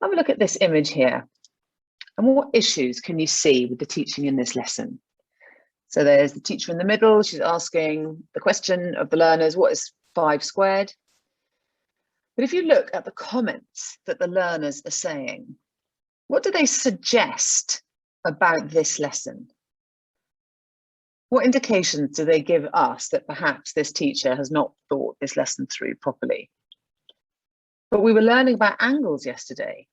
Have a look at this image here. And what issues can you see with the teaching in this lesson? So there's the teacher in the middle. She's asking the question of the learners, what is 5 squared? But if you look at the comments that the learners are saying, what do they suggest about this lesson? What indications do they give us that perhaps this teacher has not thought this lesson through properly? But we were learning about angles yesterday.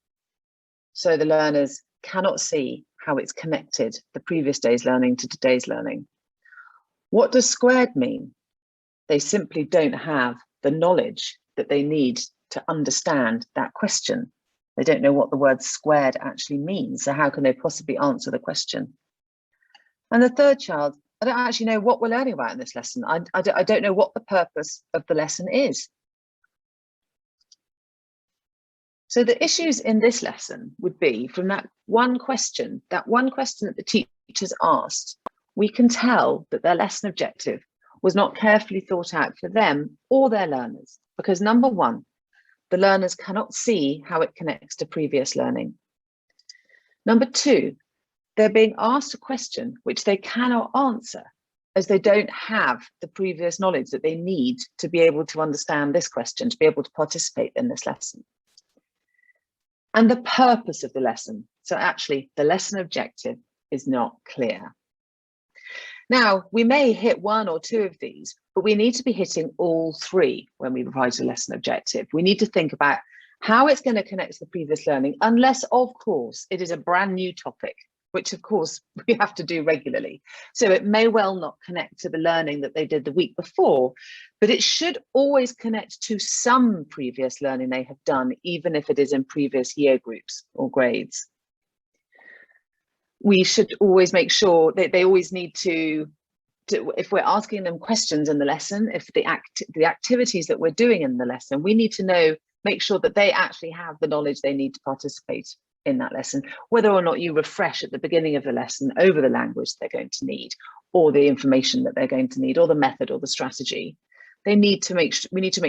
So the learners cannot see how it's connected the previous day's learning to today's learning. What does squared mean? They simply don't have the knowledge that they need to understand that question. They don't know what the word squared actually means. So how can they possibly answer the question? And the third child, I don't actually know what we're learning about in this lesson. I don't know what the purpose of the lesson is. So the issues in this lesson would be from that one question that the teachers asked, we can tell that their lesson objective was not carefully thought out for them or their learners, because number one, the learners cannot see how it connects to previous learning. Number two, they're being asked a question which they cannot answer as they don't have the previous knowledge that they need to be able to understand this question, to be able to participate in this lesson. And the purpose of the lesson. So actually the lesson objective is not clear. Now, we may hit one or two of these, but we need to be hitting all three when we provide a lesson objective. We need to think about how it's going to connect to the previous learning, unless, of course, it is a brand new topic, which, of course, we have to do regularly. So it may well not connect to the learning that they did the week before, but it should always connect to some previous learning they have done, even if it is in previous year groups or grades. We should always make sure that they always need to if we're asking them questions in the lesson, if the activities that we're doing in the lesson, we need to make sure that they actually have the knowledge they need to participate in that lesson, whether or not you refresh at the beginning of the lesson over the language they're going to need, or the information that they're going to need, or the method or the strategy. We need to make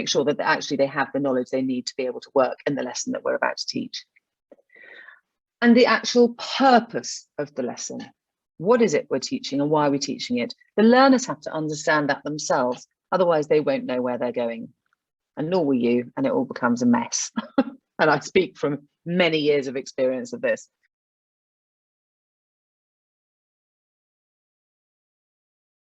sure that actually they have the knowledge they need to be able to work in the lesson that we're about to teach. And the actual purpose of the lesson. What is it we're teaching and why are we teaching it? The learners have to understand that themselves, otherwise they won't know where they're going, and nor will you, and it all becomes a mess. And I speak from many years of experience of this.